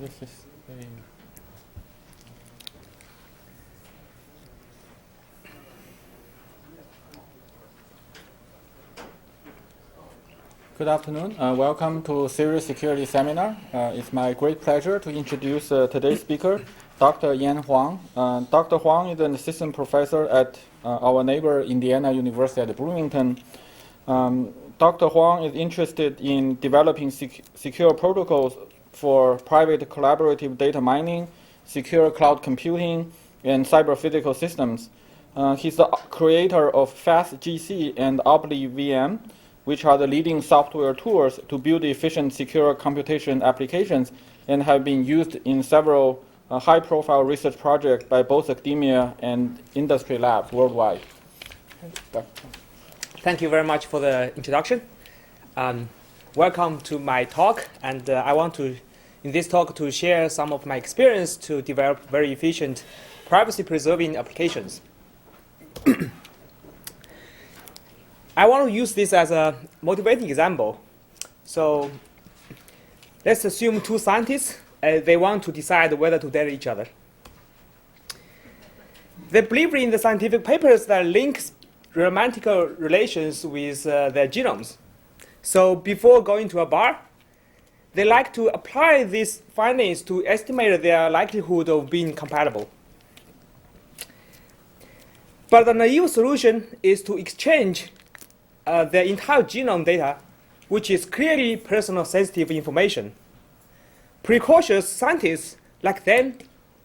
this is a Good afternoon. Welcome to CERIAS Security Seminar. It's my great pleasure to introduce today's speaker, Dr. Huang. Dr. Huang is an assistant professor at our neighbor Indiana University at Bloomington. Dr. Huang is interested in developing secure protocols for private collaborative data mining, secure cloud computing, and cyber-physical systems. He's the creator of FastGC and ObliVM, which are the leading software tools to build efficient, secure computation applications and have been used in several high-profile research projects by both academia and industry labs worldwide. Thank you very much for the introduction. Welcome to my talk, and I want to, in this talk, to share some of my experience to develop very efficient privacy-preserving applications. I want to use this as a motivating example. So let's assume two scientists, they want to decide whether to date each other. They believe in the scientific papers that links romantic relations with their genomes. So before going to a bar, they like to apply these findings to estimate their likelihood of being compatible. But the naive solution is to exchange their entire genome data, which is clearly personal sensitive information. Precocious scientists like them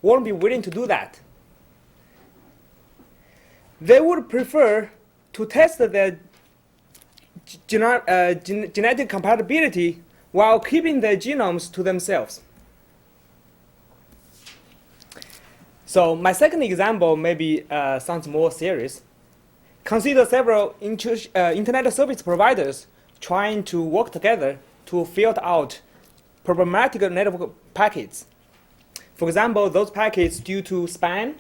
won't be willing to do that. They would prefer to test their genetic compatibility while keeping their genomes to themselves. So my second example maybe sounds more serious. Consider several internet service providers trying to work together to filter out problematic network packets. For example, those packets due to spam,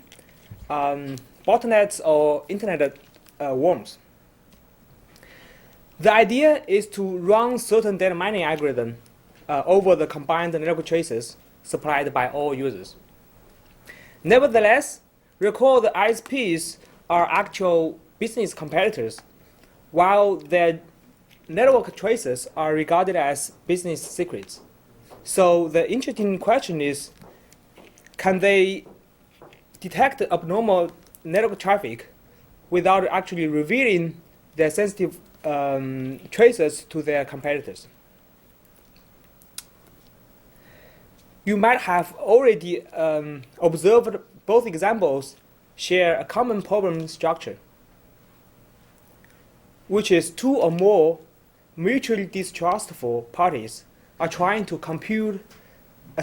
botnets, or internet worms. The idea is to run certain data mining algorithm over the combined network traces supplied by all users. Nevertheless, recall the ISPs are actual business competitors, while their network traces are regarded as business secrets. So the interesting question is, can they detect abnormal network traffic without actually revealing their sensitive traces to their competitors? You might have already observed both examples share a common problem structure, which is two or more mutually distrustful parties are trying to compute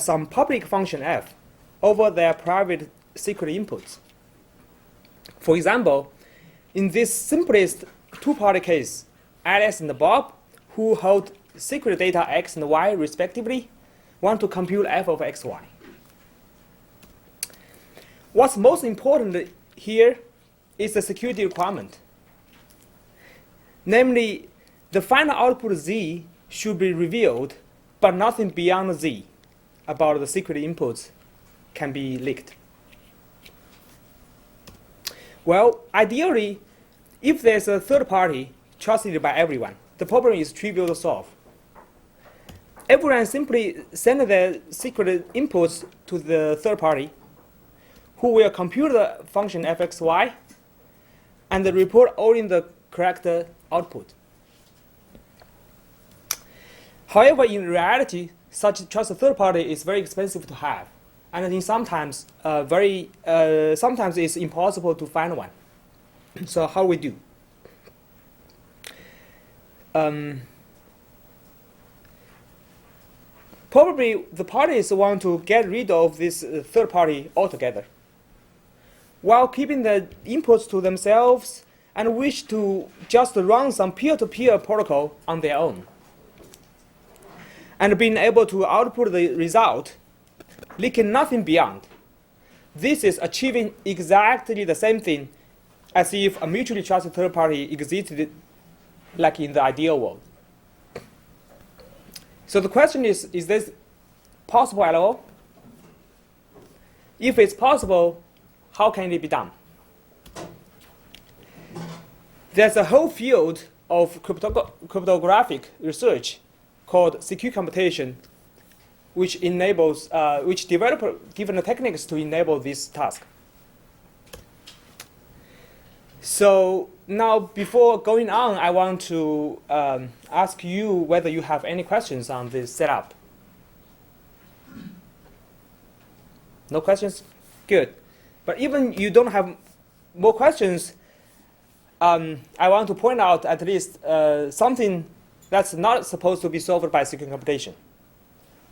some public function f over their private secret inputs. For example, in this simplest two-party case, Alice and Bob, who hold secret data x and y respectively, want to compute f of xy. What's most important here is the security requirement. Namely, the final output z should be revealed, but nothing beyond z about the secret inputs can be leaked. Well, ideally, if there's a third party trusted by everyone, the problem is trivial to solve. Everyone simply send their secret inputs to the third party, who will compute the function fxy and report only the correct output. However, in reality, such trusted third party is very expensive to have, and sometimes it's impossible to find one. So how we do? Probably the parties want to get rid of this third party altogether, while keeping the inputs to themselves and wish to just run some peer-to-peer protocol on their own, and being able to output the result, leaking nothing beyond. This is achieving exactly the same thing as if a mutually trusted third party existed like in the ideal world. So the question is this possible at all? If it's possible, how can it be done? There's a whole field of cryptographic research called secure computation, which enables, which develop different techniques to enable this task. So now, before going on, I want to ask you whether you have any questions on this setup. No questions? Good. But even you don't have more questions, I want to point out at least something that's not supposed to be solved by secure computation.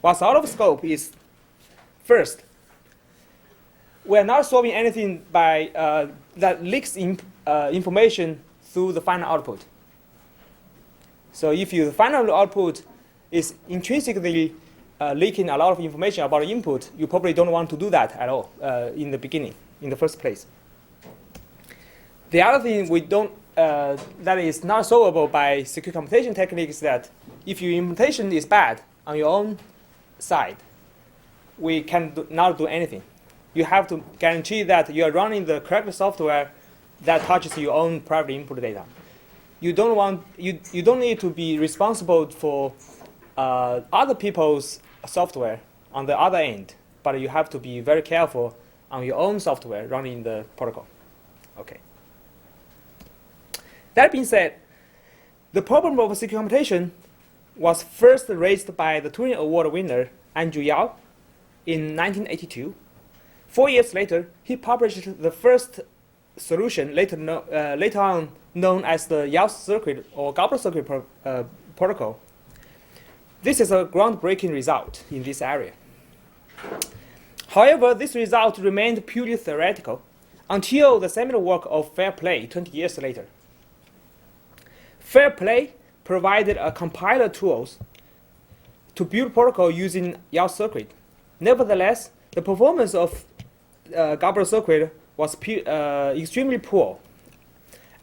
What's out of scope is, first, we're not solving anything by that leaks information through the final output. So if the final output is intrinsically leaking a lot of information about the input, you probably don't want to do that at all in the beginning, in the first place. The other thing we don't, that is not solvable by secure computation techniques is that if your implementation is bad on your own side, we can not do anything. You have to guarantee that you are running the correct software that touches your own private input data. You don't need to be responsible for other people's software on the other end, but you have to be very careful on your own software running the protocol. Okay. That being said, the problem of secure computation was first raised by the Turing Award winner Andrew Yao in 1982. 4 years later, he published the first solution, later on known as the Yao circuit or goblet circuit protocol. This is a groundbreaking result in this area. However, this result remained purely theoretical until the seminal work of Fair Play 20 years later. Fair Play provided a compiler tools to build protocol using Yao circuit. Nevertheless, the performance of goblet circuit was extremely poor.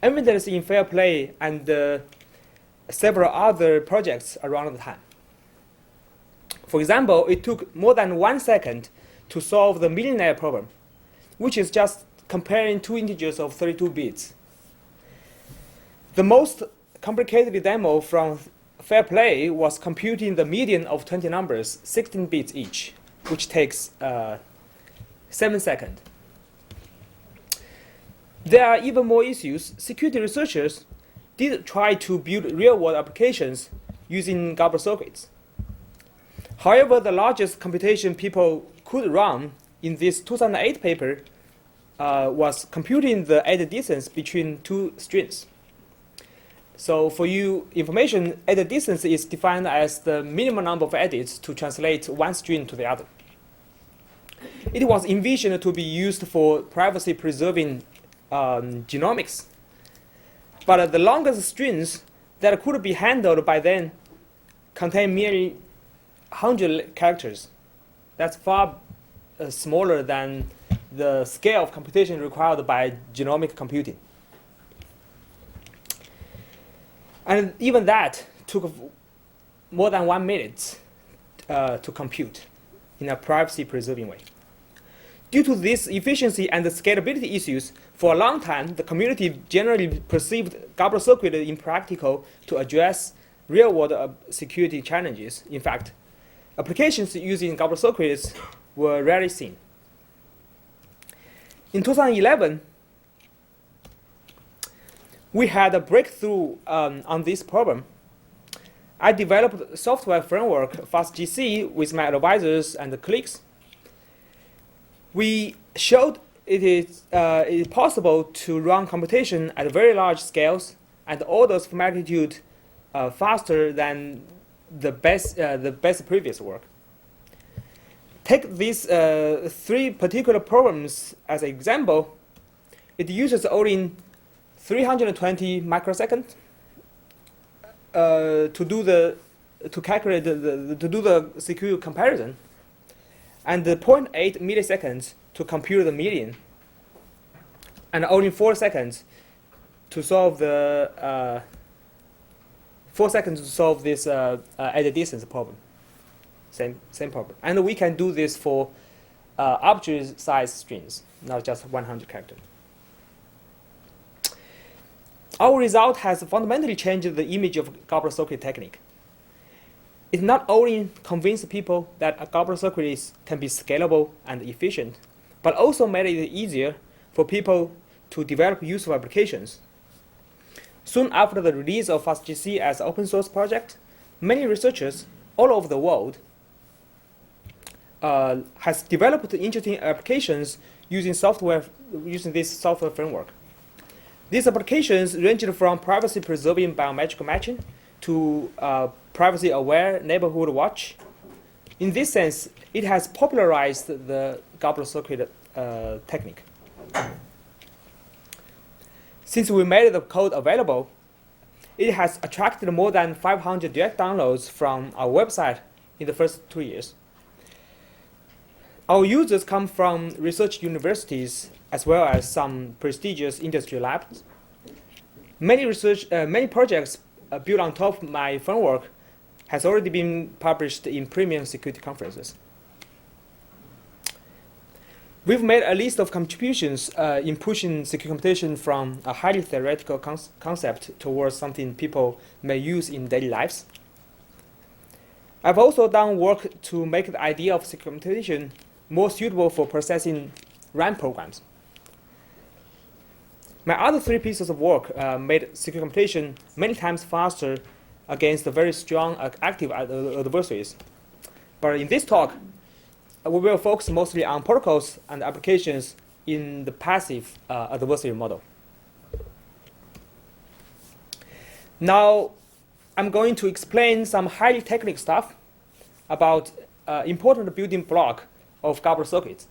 Evidence in Fair Play and several other projects around the time. For example, it took more than 1 second to solve the millionaire problem, which is just comparing two integers of 32 bits. The most complicated demo from Fair Play was computing the median of 20 numbers, 16 bits each, which takes 7 seconds. There are even more issues. Security researchers did try to build real-world applications using goblet circuits. However, the largest computation people could run in this 2008 paper was computing the edit distance between two strings. So for you information, edit distance is defined as the minimum number of edits to translate one string to the other. It was envisioned to be used for privacy-preserving genomics. But the longest strings that could be handled by then contain merely 100 characters. That's far smaller than the scale of computation required by genomic computing. And even that took more than 1 minute to compute in a privacy-preserving way. Due to this efficiency and the scalability issues, for a long time, the community generally perceived goblet circuit impractical to address real-world security challenges. In fact, applications using goblet circuits were rarely seen. In 2011, we had a breakthrough on this problem. I developed a software framework, FastGC, with my advisors and colleagues. We showed it is possible to run computation at very large scales and orders of magnitude faster than the best previous work. Take these 3 particular problems as an example. It uses only 320 microseconds to do the secure comparison, and 0.8 milliseconds to compute the median, and only 4 seconds to solve the 4 seconds to solve this edit distance problem. Same problem, and we can do this for arbitrary size strings, not just 100 characters. Our result has fundamentally changed the image of goblet circuit technique. It not only convinced people that a goblet circuit can be scalable and efficient, but also made it easier for people to develop useful applications. Soon after the release of FastGC as an open source project, many researchers all over the world has developed interesting applications using this software framework. These applications ranged from privacy-preserving biometric matching to privacy-aware neighborhood watch. In this sense, it has popularized the goblet circuit technique. Since we made the code available, it has attracted more than 500 direct downloads from our website in the first 2 years. Our users come from research universities as well as some prestigious industry labs. Many projects built on top of my framework has already been published in premium security conferences. We've made a list of contributions in pushing secure computation from a highly theoretical concept towards something people may use in daily lives. I've also done work to make the idea of secure computation more suitable for processing RAM programs. My other 3 pieces of work made secure computation many times faster against the very strong active adversaries. But in this talk, we will focus mostly on protocols and applications in the passive adversary model. Now, I'm going to explain some highly technical stuff about important building block of goblet circuits.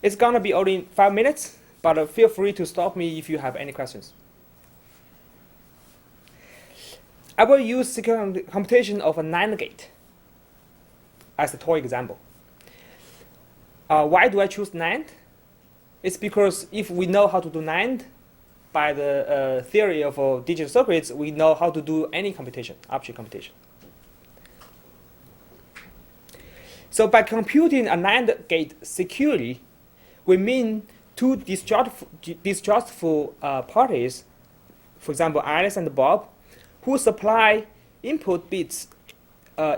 It's going to be only 5 minutes, but feel free to stop me if you have any questions. I will use secure computation of a NAND gate as a toy example. Why do I choose NAND? It's because if we know how to do NAND, by the theory of digital circuits, we know how to do any computation, arbitrary computation. So by computing a NAND gate securely, we mean 2 distrustful parties, for example, Alice and Bob, who supply input bits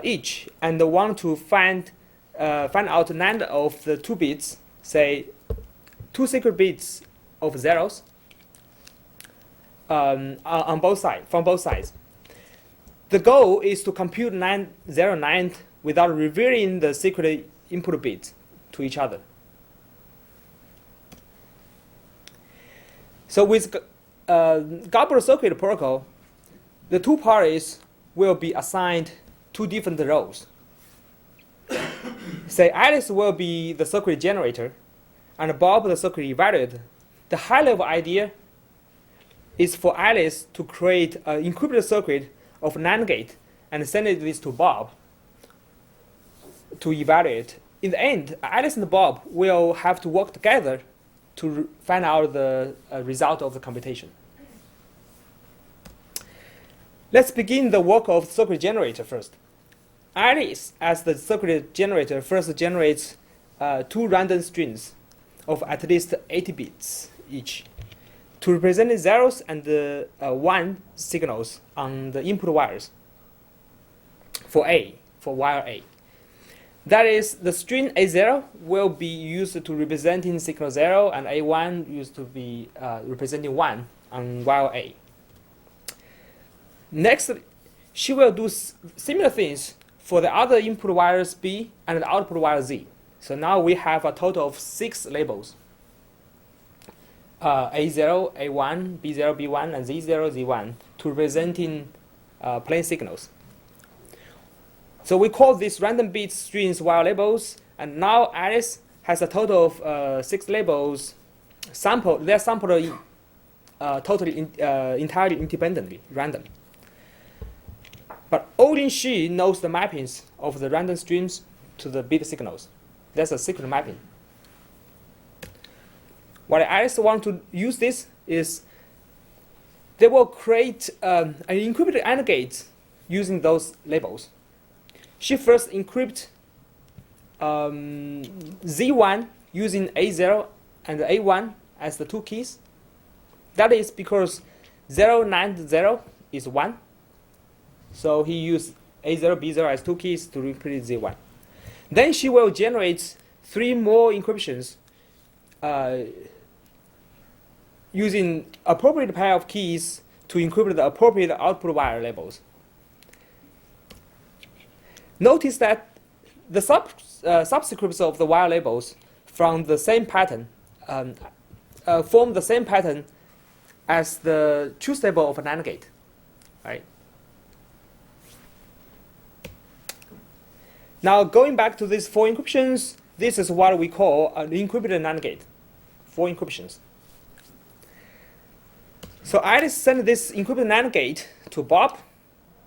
each and want to find out the NAND of the 2 bits, say 2 secret bits of zeros on both sides, from both sides. The goal is to compute 0 NAND without revealing the secret input bits to each other. So with goblet circuit protocol, the 2 parties will be assigned 2 different roles. Say Alice will be the circuit generator and Bob the circuit evaluator. The high-level idea is for Alice to create an encrypted circuit of NAND gate and send this to Bob to evaluate. In the end, Alice and Bob will have to work together to find out the result of the computation. Let's begin the work of the circuit generator first. Alice, as the circuit generator, first generates 2 random strings of at least 80 bits each to represent zeros and 1 signals on the input wires for wire A. That is, the string A0 will be used to representing signal 0 and A1 used to be representing 1 on wire A. Next, she will do similar things for the other input wires B and the output wire Z. So now we have a total of 6 labels. A0, A1, B0, B1, and Z0, Z1 to representing plain signals. So we call these random bit strings wire labels, and now Alice has a total of 6 labels sampled. They're sampled totally entirely independently, random. But only she knows the mappings of the random streams to the bit signals. That's a secret mapping. What Alice wants to use this is they will create an encrypted AND gate using those labels. She first encrypts Z1 using A0 and A1 as the two keys. That is because 090 is 1. So he used A0, B0 as two keys to represent Z1. Then she will generate 3 more encryptions using appropriate pair of keys to encrypt the appropriate output wire labels. Notice that the subscripts of the wire labels from the same pattern form the same pattern as the truth table of an AND gate, right? Now going back to these 4 encryptions, this is what we call an encrypted NAND gate. 4 encryptions. So Alice sent this encrypted NAND gate to Bob.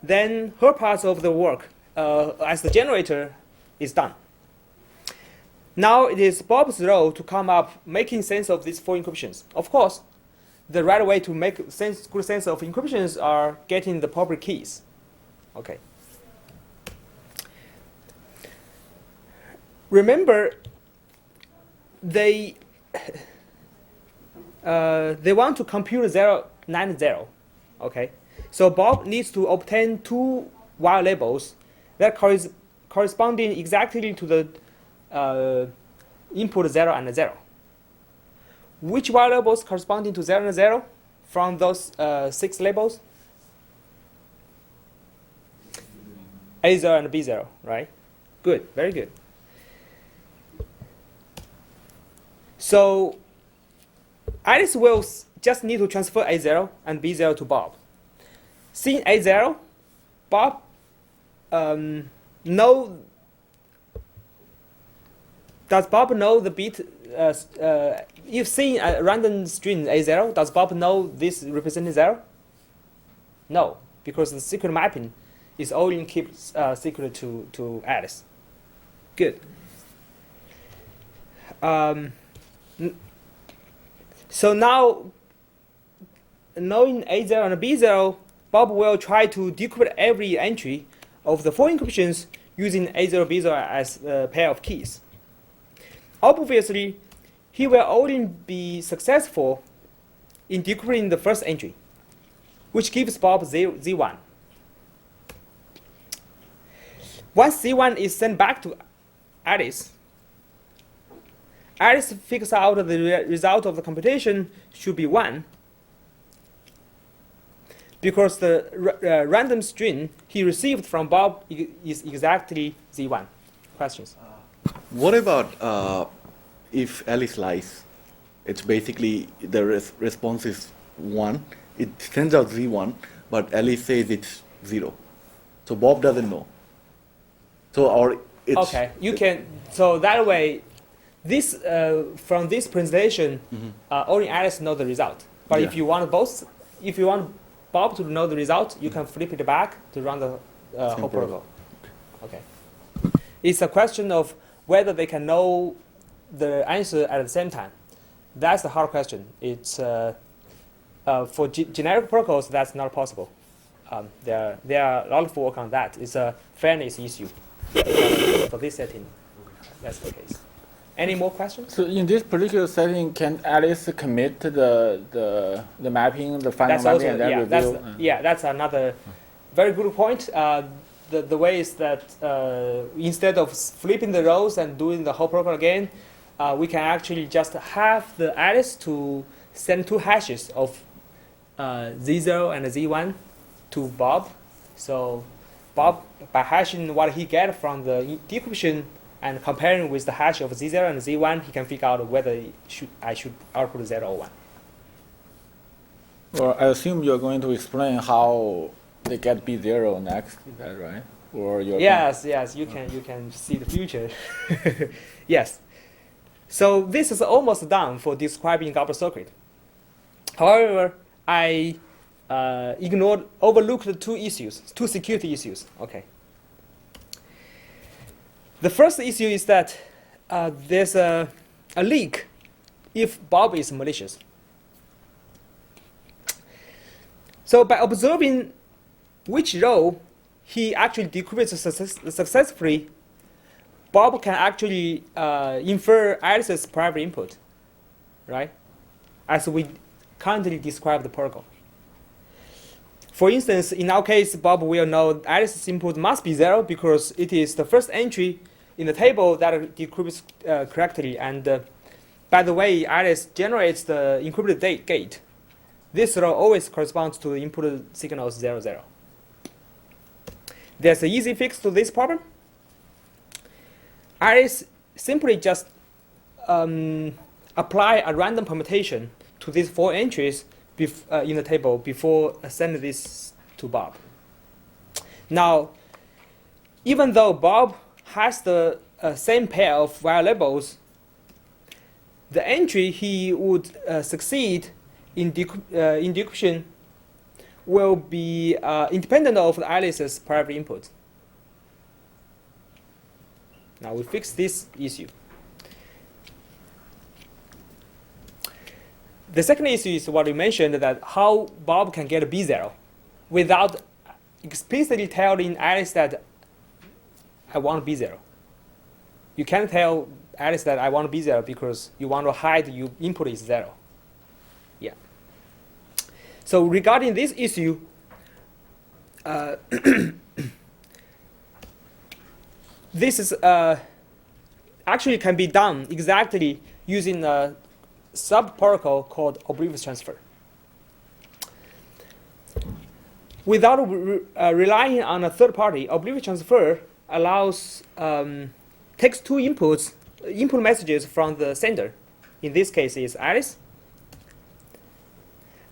Then her part of the work as the generator is done. Now it is Bob's role to come up making sense of these 4 encryptions. Of course, the right way to make good sense of encryptions are getting the proper keys. Okay. Remember, they want to compute 090. Okay, so Bob needs to obtain 2 wire labels that corresponding exactly to the input 0 and 0. Which wire labels corresponding to 0 and 0 from those 6 labels? A0 and B0, right? Good, very good. So Alice will just need to transfer A0 and B0 to Bob. Seeing A0, Bob does Bob know the bit? If seeing a random string A0, does Bob know this represents 0? No, because the secret mapping is only kept secret to Alice. Good. So now, knowing A0 and B0, Bob will try to decrypt every entry of the 4 encryptions using A0, B0 as a pair of keys. Obviously, he will only be successful in decrypting the first entry, which gives Bob Z1. Once Z1 is sent back to Alice, Alice figures out the result of the computation should be 1 because the random string he received from Bob is exactly Z1. Questions? What about if Alice lies? It's basically the response is 1. It sends out Z1, but Alice says it's 0. So Bob doesn't know. So okay, you can. So that way, this from this presentation, only Alice knows the result. But Yeah. if you want Bob to know the result, you can flip it back to run the whole protocol. Okay. It's a question of whether they can know the answer at the same time. That's the hard question. It's for generic protocols, that's not possible. There are a lot of work on that. It's a fairness issue for this setting. That's the case. Any more questions? So in this particular setting, can Alice commit the mapping, the final That's mapping, also, and then yeah, review? that's another very good point. The way is that instead of flipping the rows and doing the whole program again, we can actually just have the Alice to send 2 hashes of Z0 and Z1 to Bob. So Bob, by hashing what he get from the decryption and comparing with the hash of Z0 and Z1, he can figure out whether I should output 0 or 1. Well, I assume you're going to explain how they get B0 next. Is that right? Or you're Yes, you can see the future. Yes. So this is almost done for describing goblet circuit. However, I overlooked 2 security issues. Okay. The first issue is that there's a leak if Bob is malicious. So by observing which row he actually decrypts successfully, Bob can actually infer Alice's private input, right? As we currently describe the protocol. For instance, in our case, Bob will know Alice's input must be 0 because it is the first entry in the table that decrypts correctly. And by the way, Alice generates the encrypted gate. This row always corresponds to the input signals 0, 0. There's an easy fix to this problem. Alice simply just apply a random permutation to these 4 entries in the table before sending this to Bob. Now, even though Bob has the same pair of wire labels, the entry he would succeed in decryption will be independent of Alice's private input. Now we fix this issue. The second issue is what we mentioned, that how Bob can get a B0 without explicitly telling Alice that I want B0. You can't tell Alice that I want B0 because you want to hide your input is 0. Yeah. So regarding this issue, this is actually can be done exactly using a sub-protocol called oblivious transfer. Without relying on a third party, oblivious transfer allows takes 2 input messages from the sender. In this case, is Alice,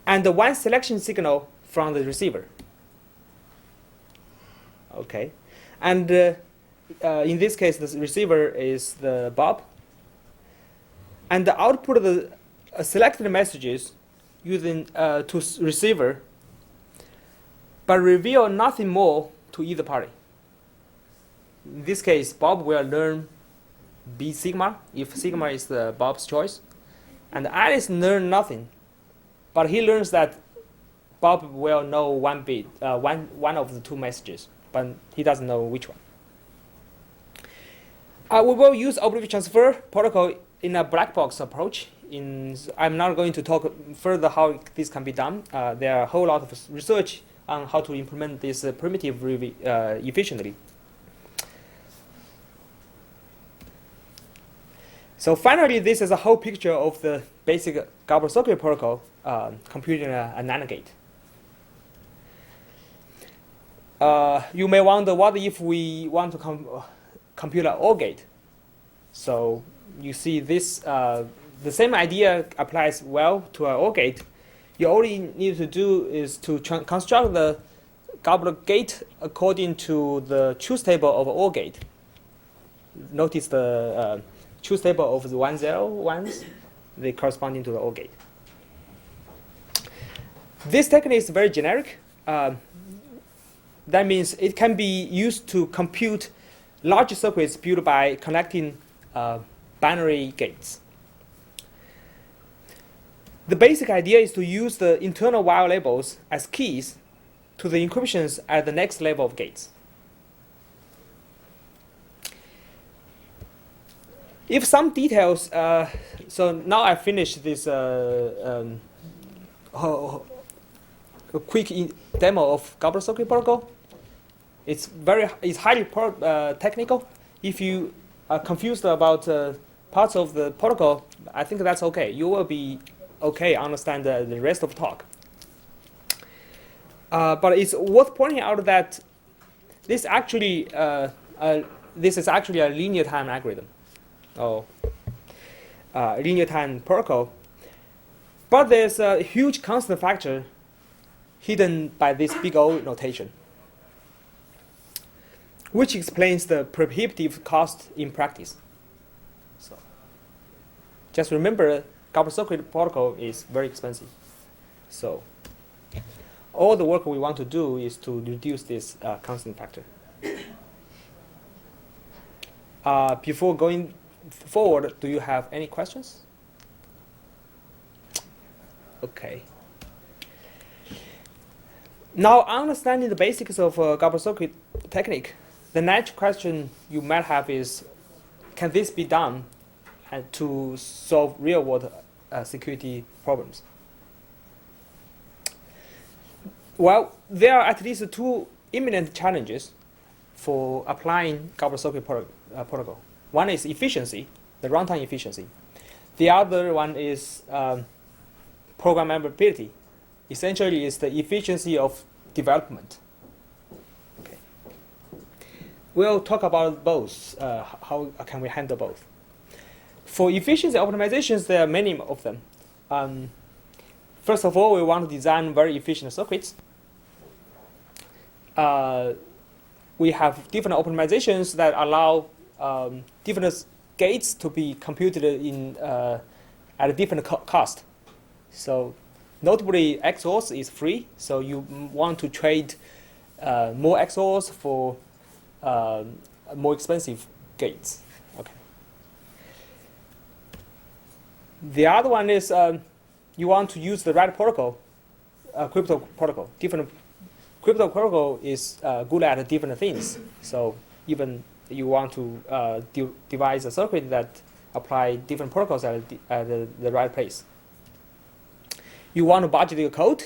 and 1 selection signal from the receiver. Okay, and in this case, the receiver is the Bob. And the output of the selected messages using to receiver, but reveal nothing more to either party. In this case, Bob will learn B sigma if sigma is the Bob's choice, and Alice learn nothing, but he learns that Bob will know one bit, one of the 2 messages, but he doesn't know which one. We will use oblivious transfer protocol in a black box approach. I'm not going to talk further how this can be done. There are a whole lot of research on how to implement this primitive really efficiently. So finally, this is a whole picture of the basic Gabor circuit protocol computing a NAND gate. You may wonder, what if we want to compute an OR gate? So you see this, the same idea applies well to an OR gate. You all you need to do is to construct the Gabor gate according to the truth table of OR gate. Notice the truth table of the 1, 0 ones, they corresponding to the OR gate. This technique is very generic. That means it can be used to compute large circuits built by connecting binary gates. The basic idea is to use the internal wire labels as keys to the encryptions at the next level of gates. If some details, so now I finished this quick demo of Gabor circuit protocol. It's highly technical. If you are confused about parts of the protocol, I think that's okay. You will be okay, understand the rest of the talk. But it's worth pointing out that this is actually a linear time algorithm, or linear time protocol. But there's a huge constant factor hidden by this big O notation, which explains the prohibitive cost in practice. So just remember, Gabor circuit protocol is very expensive. So all the work we want to do is to reduce this constant factor. Before going forward, do you have any questions? Okay. Now, understanding the basics of Gabor circuit technique, the next question you might have is, can this be done to solve real-world security problems? Well, there are at least two imminent challenges for applying goblet socket protocol. One is efficiency, the runtime efficiency. The other one is programmability. Essentially, it's the efficiency of development. Okay. We'll talk about both. How can we handle both? For efficiency optimizations, there are many of them. First of all, we want to design very efficient circuits. We have different optimizations that allow different gates to be computed in at a different cost. So notably, XORs is free, so you want to trade more XORs for more expensive gates. Okay. The other one is you want to use the right protocol, crypto protocol. Different crypto protocol is good at different things. So even you want to devise a circuit that apply different protocols at the right place. You want to budget your code.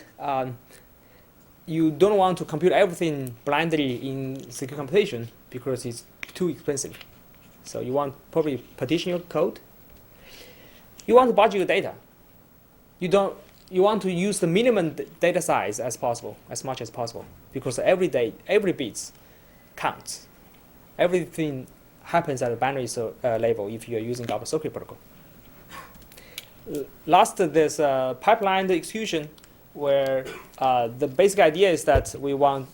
You don't want to compute everything blindly in secure computation because it's too expensive. So you want probably partition your code. You want to budget your data. You want to use the minimum data size as possible, as much as possible, because every bit counts. Everything happens at a binary level if you are using goblet socket protocol. Last, there's pipeline execution, where the basic idea is that we want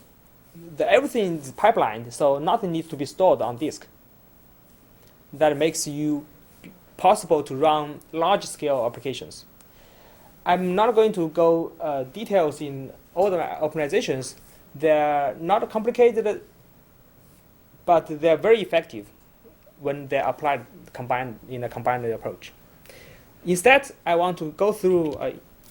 everything is pipelined, so nothing needs to be stored on disk. That makes you possible to run large-scale applications. I'm not going to go details in all the optimizations. They're not complicated, but they're very effective when they're applied in a combined approach. Instead, I want to go through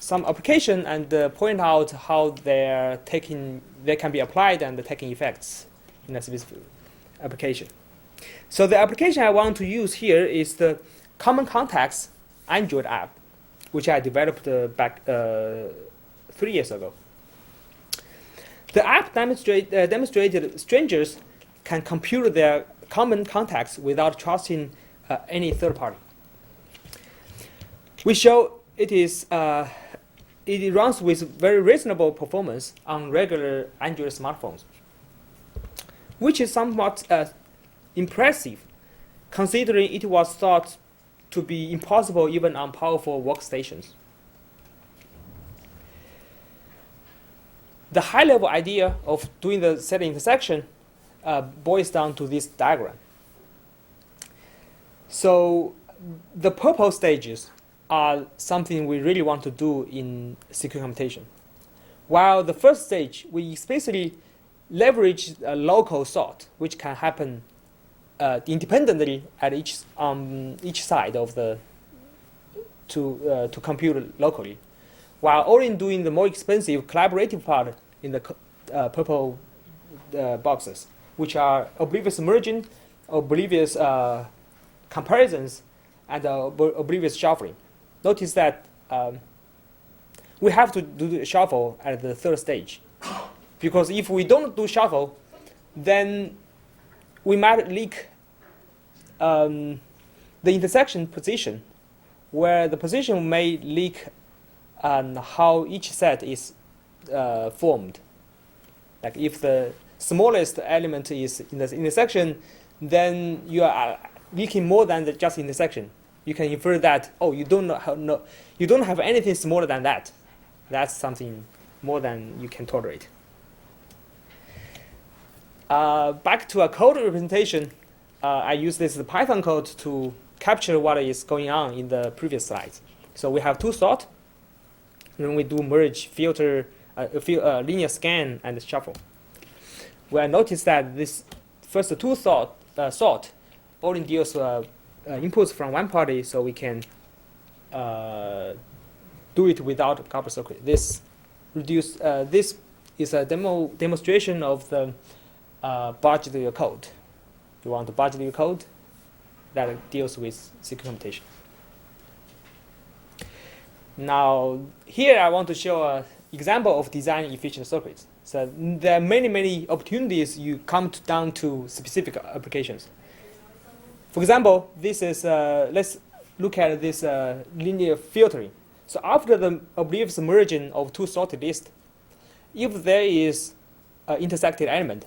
some application and point out how they can be applied and taking effects in a specific application. So the application I want to use here is the Common Contacts Android app, which I developed back 3 years ago. The app demonstrated strangers can compute their common contacts without trusting any third party. We show it runs with very reasonable performance on regular Android smartphones, which is somewhat impressive, considering it was thought to be impossible even on powerful workstations. The high-level idea of doing the set intersection boils down to this diagram. So the purple stages are something we really want to do in secure computation. While the first stage, we especially leverage a local sort, which can happen independently at each side of the to compute locally, while only doing the more expensive collaborative part in the purple boxes, which are oblivious merging, oblivious comparisons, and oblivious shuffling. Notice that we have to do the shuffle at the third stage, because if we don't do shuffle, then we might leak the intersection position, where the position may leak how each set is formed. Like if the smallest element is in the intersection, then you are leaking more than just intersection. You can infer that, oh, you don't have anything smaller than that. That's something more than you can tolerate. Back to a code representation, I use this Python code to capture what is going on in the previous slides. So we have two sort. When we do merge, filter, linear scan, and shuffle. We notice that this first two sort only deals inputs from one party, so we can do it without goblet socket. This is a demonstration of the budget your code. You want to budget your code. that deals with secure computation. Now, here I want to show an example of design efficient circuits. So there are many opportunities you come down to specific applications. For example, this is let's look at this linear filtering. So after the oblivious merging of two sorted lists, if there is an intersected element,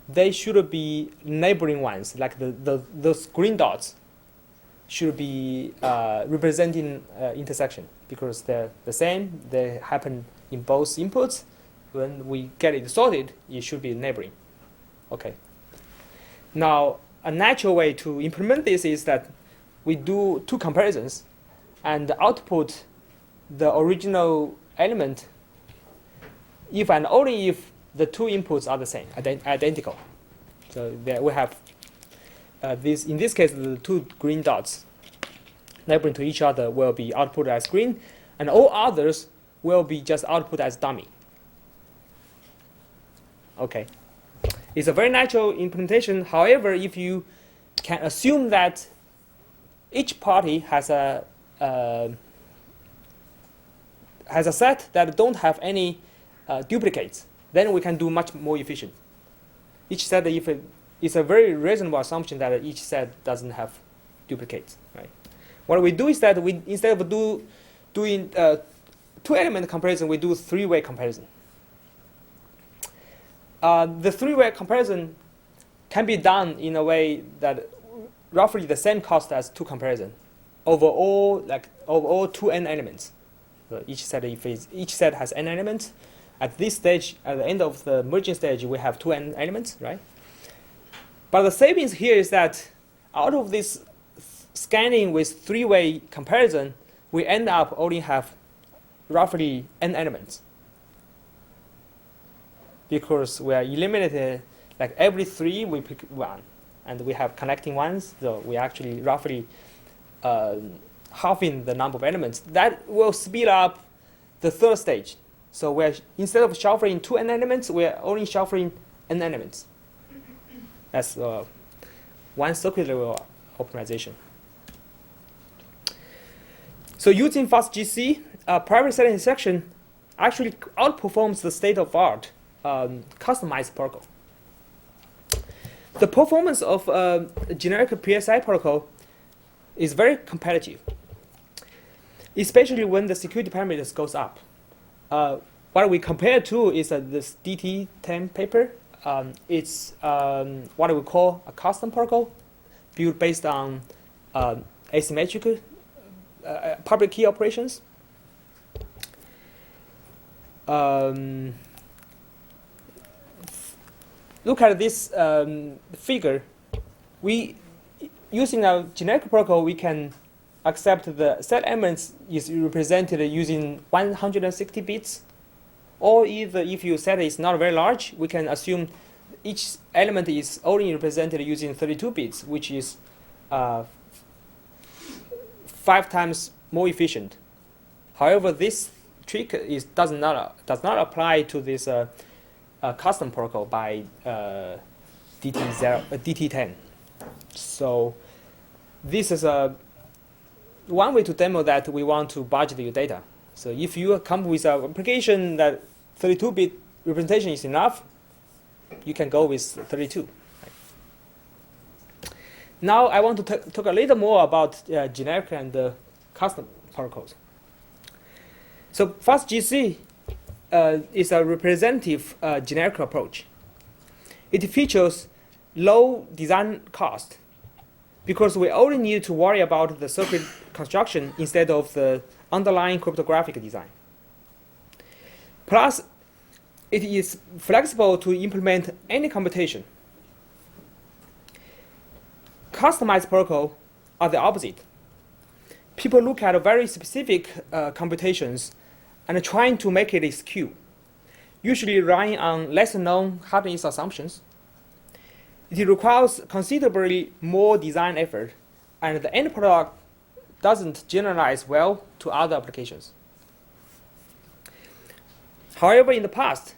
they should be neighboring ones, like those green dots should be representing intersection because they're the same. They happen in both inputs. When we get it sorted, it should be neighboring. Okay. Now, a natural way to implement this is that we do two comparisons and output the original element if and only if the two inputs are the same, identical. So there we have this. In this case, the two green dots neighboring to each other will be output as green, and all others will be just output as dummy. Okay, it's a very natural implementation. However, if you can assume that each party has a set that don't have any duplicates, then we can do much more efficient. Each set, if it's a very reasonable assumption that each set doesn't have duplicates, right? What we do is that we, instead of doing two-element comparison, we do three-way comparison. The three-way comparison can be done in a way that roughly the same cost as two comparison over all two n elements. So each set has n elements. At this stage, at the end of the merging stage, we have two n elements, right? But the savings here is that out of this scanning with three-way comparison, we end up only have roughly n elements because we are eliminated, like every three we pick one, and we have connecting ones, so we actually roughly halving the number of elements. That will speed up the third stage. So we're, instead of shuffling two n elements, we're only shuffling n elements. That's one circuit level optimization. So using FastGC, private setting section actually outperforms the state-of-art customized protocol. The performance of a generic PSI protocol is very competitive, especially when the security parameters goes up. What we compare to is this DT10 paper. It's what we call a custom protocol built based on asymmetric public key operations. Look at this figure. Using a generic protocol, we can accept the set elements is represented using 160 bits, or either if your set is not very large, we can assume each element is only represented using 32 bits, which is 5 times more efficient. However, this trick does not apply to this custom protocol by DT10. So this is one way to demo that we want to budget your data. So if you come with an application that 32-bit representation is enough, you can go with 32. Right? Now I want to talk a little more about generic and custom protocols. So FastGC is a representative generic approach. It features low design cost because we only need to worry about the circuit construction instead of the underlying cryptographic design. Plus, it is flexible to implement any computation. Customized protocols are the opposite. People look at very specific computations and trying to make it skew, usually relying on lesser known hardness assumptions. It requires considerably more design effort, and the end product doesn't generalize well to other applications. However, in the past,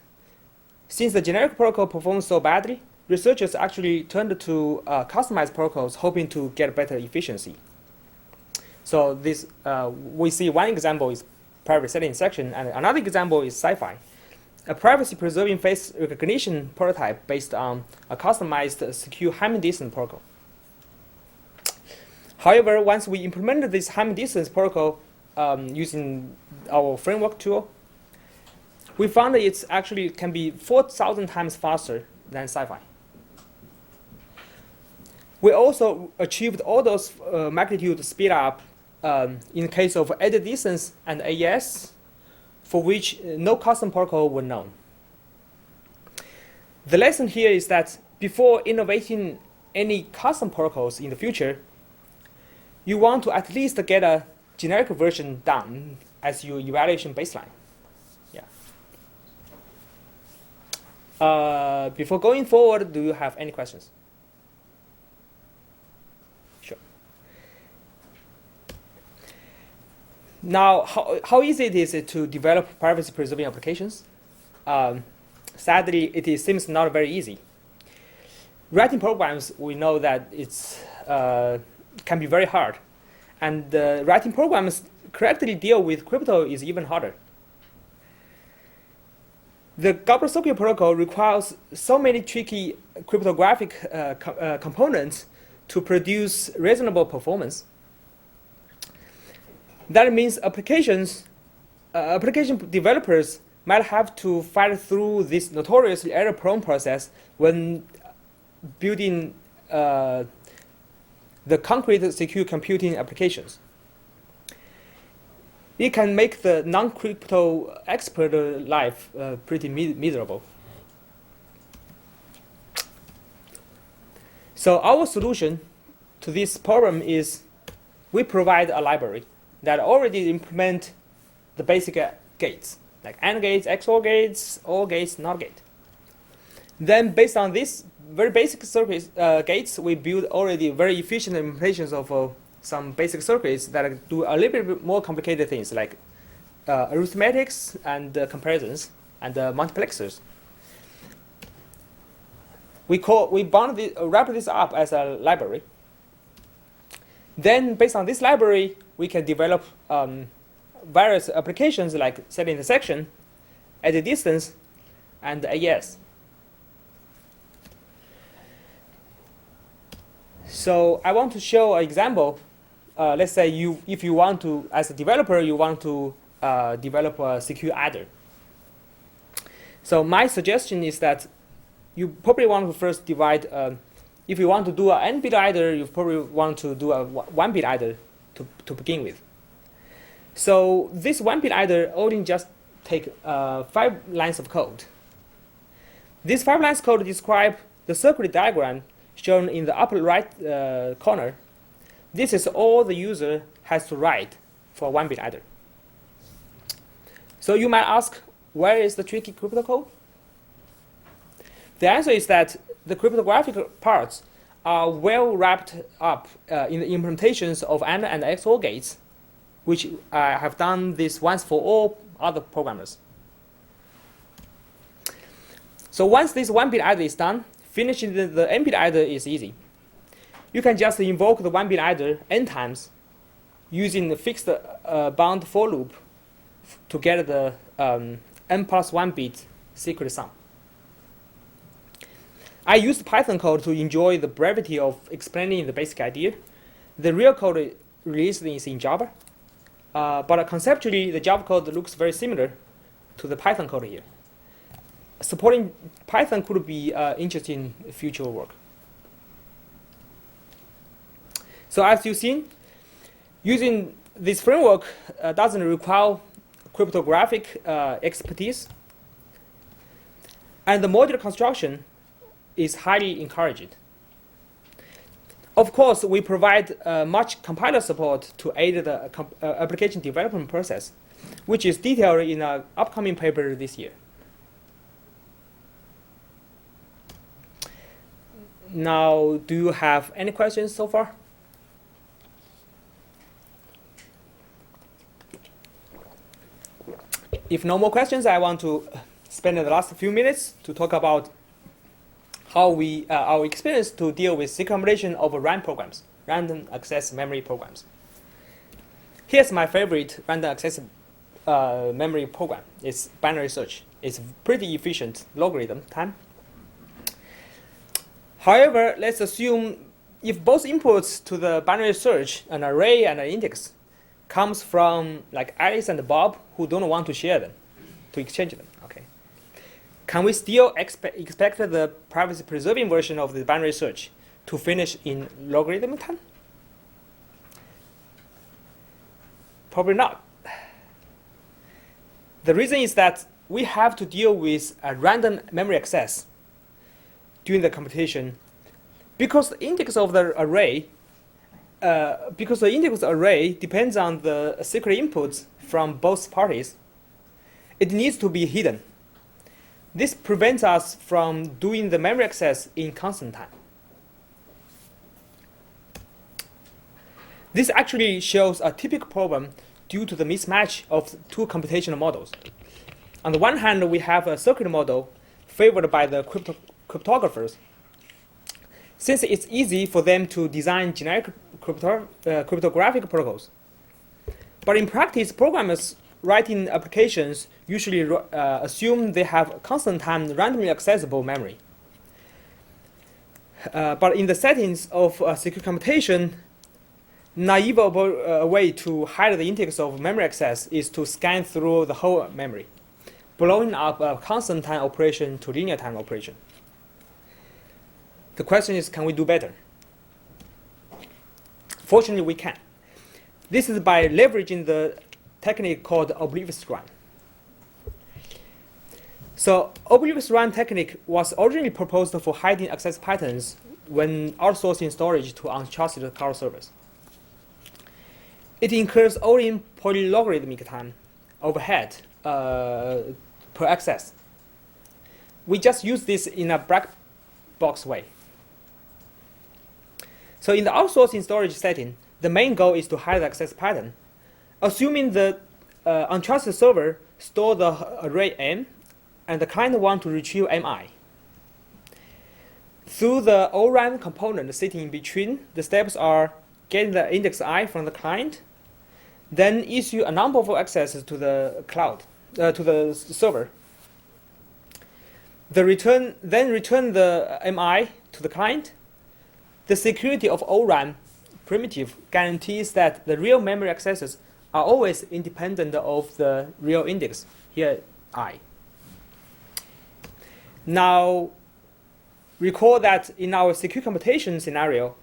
since the generic protocol performs so badly, researchers actually turned to customized protocols, hoping to get better efficiency. So this we see one example is private setting section, and another example is sci-fi, a privacy-preserving face recognition prototype based on a customized secure Hamming distance protocol. However, once we implemented this Hamming distance protocol using our framework tool, we found that it actually can be 4,000 times faster than sci-fi. We also achieved all those magnitude speed up in case of edit distance and AES, for which no custom protocol were known. The lesson here is that before innovating any custom protocols in the future, you want to at least get a generic version done as your evaluation baseline. Yeah. Before going forward, do you have any questions? Sure. Now, how easy it is to develop privacy-preserving applications? Sadly, it seems not very easy. Writing programs, we know that it's can be very hard. And writing programs correctly deal with crypto is even harder. The goblet circuit protocol requires so many tricky cryptographic components to produce reasonable performance. That means application developers might have to fight through this notoriously error-prone process when building the concrete secure computing applications. It can make the non-crypto expert life pretty miserable. So our solution to this problem is we provide a library that already implement the basic gates, like AND gates, XOR gates, OR gates, NOT gate. Then based on this very basic circuits, gates, we build already very efficient implementations of some basic circuits that do a little bit more complicated things like arithmetics and comparisons and multiplexers. We wrap this up as a library. Then based on this library, we can develop various applications like setting the section, edit distance, and AES. So I want to show an example. Let's say if you want to, as a developer, you want to develop a secure adder. So my suggestion is that you probably want to first divide. If you want to do an n-bit adder, you probably want to do a 1-bit adder to begin with. So this 1-bit adder only just take 5 lines of code. This 5 lines code describe the circuit diagram shown in the upper right corner. This is all the user has to write for a 1-bit adder. So you might ask, where is the tricky crypto code? The answer is that the cryptographic parts are well wrapped up in the implementations of AND and XOR gates, which I have done this once for all other programmers. So once this 1-bit adder is done, finishing the n-bit adder is easy. You can just invoke the 1-bit adder n times using the fixed bound for loop to get the n plus 1 bit secret sum. I used Python code to enjoy the brevity of explaining the basic idea. The real code released is in Java, but conceptually the Java code looks very similar to the Python code here. Supporting Python could be interesting future work. So as you've seen, using this framework doesn't require cryptographic expertise, and the modular construction is highly encouraged. Of course, we provide much compiler support to aid the application development process, which is detailed in an upcoming paper this year. Now, do you have any questions so far? If no more questions, I want to spend the last few minutes to talk about how our experience to deal with secret combination of RAM programs, random access memory programs. Here's my favorite random access memory program. It's binary search. It's pretty efficient logarithm time. However, let's assume if both inputs to the binary search, an array and an index, comes from like Alice and Bob who don't want to share them, to exchange them. Okay. Can we still expect the privacy-preserving version of the binary search to finish in logarithm time? Probably not. The reason is that we have to deal with a random memory access during the computation because the index of the array depends on the secret inputs from both parties. It needs to be hidden. This prevents us from doing the memory access in constant time. This actually shows a typical problem due to the mismatch of two computational models. On the one hand, we have a circuit model favored by the cryptographers, since it's easy for them to design generic cryptographic protocols. But in practice, programmers writing applications usually assume they have constant time randomly accessible memory. But in the settings of secure computation, naive way to hide the index of memory access is to scan through the whole memory, blowing up a constant time operation to linear time operation. The question is, can we do better? Fortunately, we can. This is by leveraging the technique called oblivious run. So oblivious run technique was originally proposed for hiding access patterns when outsourcing storage to untrusted cloud servers. It incurs only polylogarithmic time overhead per access. We just use this in a black box way. So in the outsourcing storage setting, the main goal is to hide the access pattern, assuming the untrusted server store the array M, and the client want to retrieve MI. Through the ORAN component sitting in between, the steps are getting the index I from the client, then issue a number of accesses to the cloud, to the server. Then return the MI to the client. The security of ORAN primitive guarantees that the real memory accesses are always independent of the real index, here I. Now, recall that in our secure computation scenario,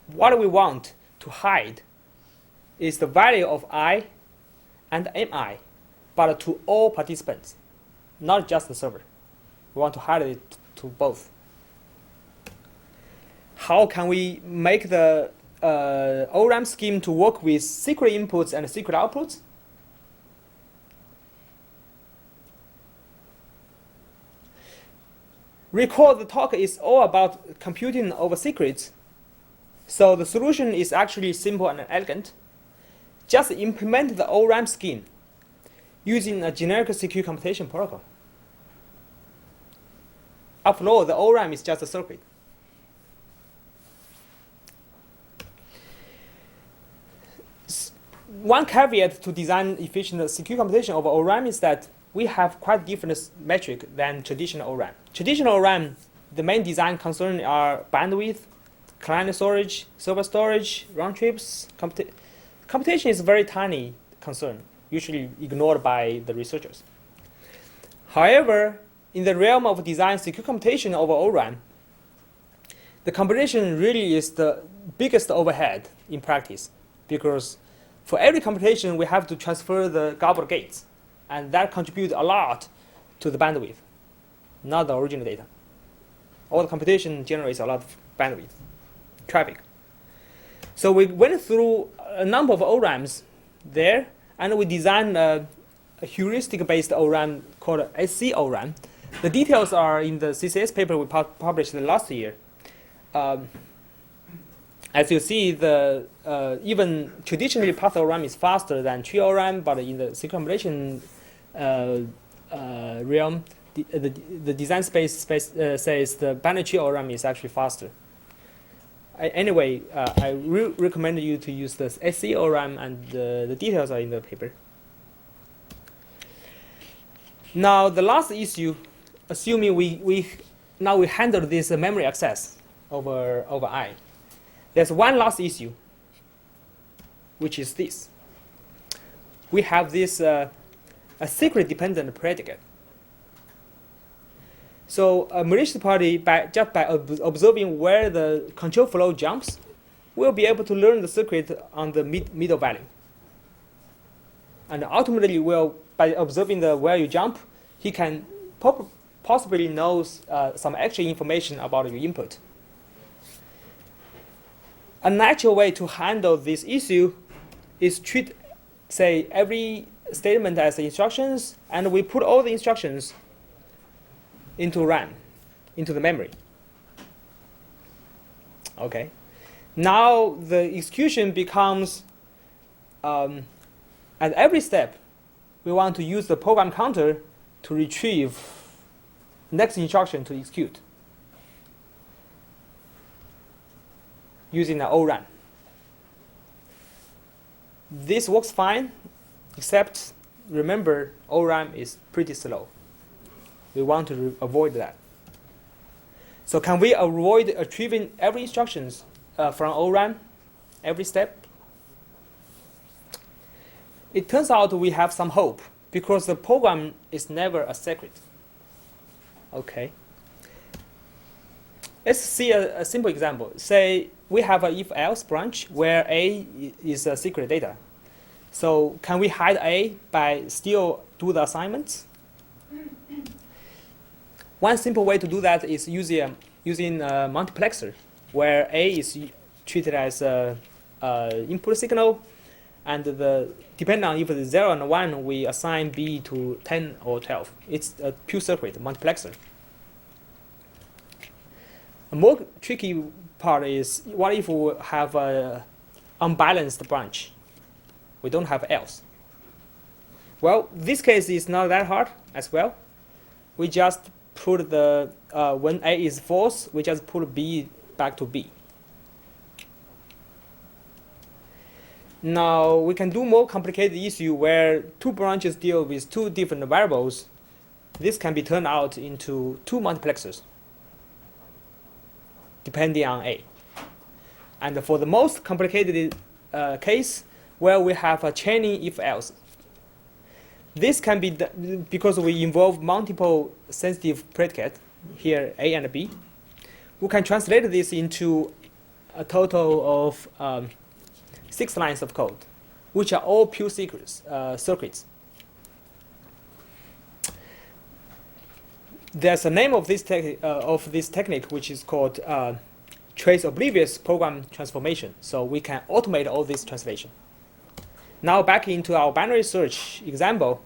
what we want to hide is the value of I and MI, but to all participants, not just the server. We want to hide it to both. How can we make the ORAN scheme to work with secret inputs and secret outputs? Recall the talk is all about computing over secrets. So the solution is actually simple and elegant. Just implement the ORAN scheme using a generic secure computation protocol. After all, the ORAN is just a circuit. One caveat to design efficient secure computation over ORAN is that we have quite different metric than traditional ORAN. Traditional ORAN, the main design concerns are bandwidth, client storage, server storage, round trips. Computation is a very tiny concern, usually ignored by the researchers. However, in the realm of design secure computation over ORAN, the computation really is the biggest overhead in practice, because for every computation, we have to transfer the goblet gates, and that contributes a lot to the bandwidth, not the original data. All the computation generates a lot of bandwidth, traffic. So we went through a number of ORANs there, and we designed a heuristic-based ORAN called SCRAM. The details are in the CCS paper we published last year. As you see, the even traditionally path ORAN is faster than tree ORAN, but in the secure combination realm, the design space says the binary tree ORM is actually faster. Anyway, I recommend you to use the SC ORM, and the details are in the paper. Now the last issue, assuming we handle this memory access over I. There's one last issue, which is this. We have this a secret dependent predicate. So a malicious party, just by observing where the control flow jumps, will be able to learn the secret on the middle value. And ultimately, by observing where you jump, he can possibly know some extra information about your input. A natural way to handle this issue is treat, say, every statement as instructions, and we put all the instructions into RAM, into the memory. Okay. Now the execution becomes, at every step, we want to use the program counter to retrieve next instruction to execute using an ORAN. This works fine, except remember ORAN is pretty slow. We want to avoid that. So can we avoid retrieving every instructions from ORAN every step? It turns out we have some hope, because the program is never a secret. Okay. Let's see a simple example. Say we have an if-else branch where A is a secret data. So can we hide A by still do the assignments? One simple way to do that is using a multiplexer, where A is treated as an input signal, and depending on if it's 0 and 1, we assign B to 10 or 12. It's a pure circuit, multiplexer. A more tricky part is, what if we have an unbalanced branch? We don't have else. Well, this case is not that hard as well. We just put when A is false, we just put B back to B. Now we can do more complicated issue where two branches deal with two different variables. This can be turned out into two multiplexers, depending on A. And for the most complicated case, where we have a chaining if-else, this can be because we involve multiple sensitive predicates, here A and B. We can translate this into a total of 6 lines of code, which are all pure circuits. There's a name of this technique, which is called trace oblivious program transformation. So we can automate all this translation. Now back into our binary search example,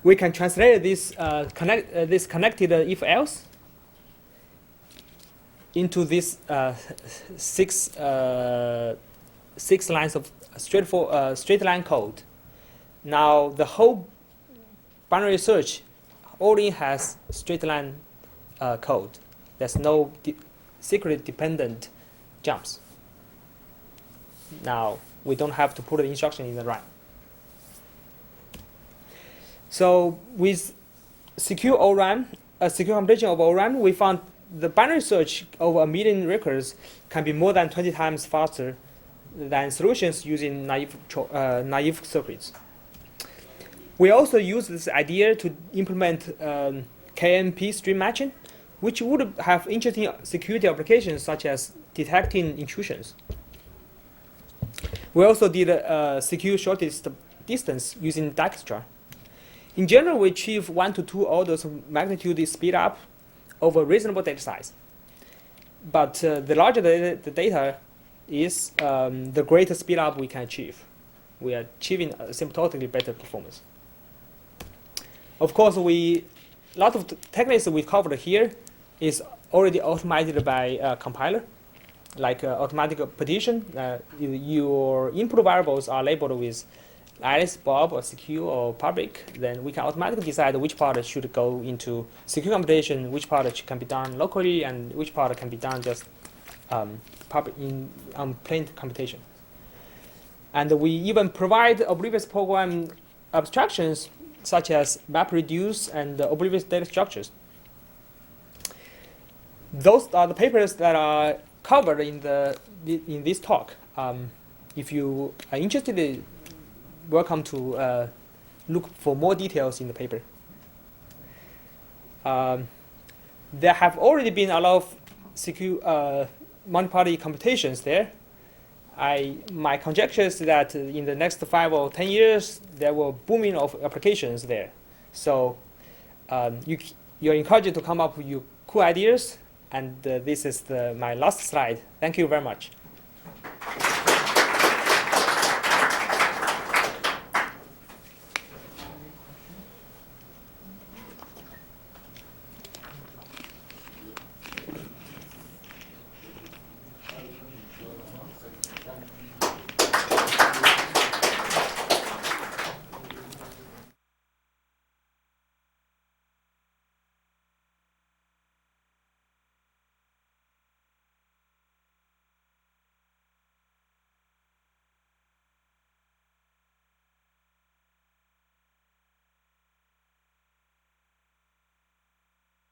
we can translate this connected if-else into this 6 lines of straight line code. Now the whole binary search only has straight line code. There's no secret dependent jumps. Now we don't have to put the instruction in the RAM. So with secure ORAN, a secure computation of ORAN, we found the binary search over 1 million records can be more than 20 times faster than solutions using naive circuits. We also use this idea to implement KMP stream matching, which would have interesting security applications such as detecting intrusions. We also did secure shortest distance using Dijkstra. In general, we achieve 1 to 2 orders of magnitude speed up over reasonable data size. But the larger the data is, the greater speed up we can achieve. We are achieving asymptotically better performance. Of course, a lot of techniques we covered here is already automated by a compiler, like automatic partition. Your input variables are labeled with Alice, Bob, or secure or public, then we can automatically decide which part should go into secure computation, which part can be done locally, and which part can be done just on plain computation. And we even provide oblivious program abstractions such as MapReduce and oblivious data structures. Those are the papers that are covered in this talk. If you are interested, welcome to look for more details in the paper. There have already been a lot of secure multi-party computations there. My conjecture is that in the next 5 or 10 years, there will booming of applications there. So you're encouraged to come up with your cool ideas. And this is my last slide. Thank you very much.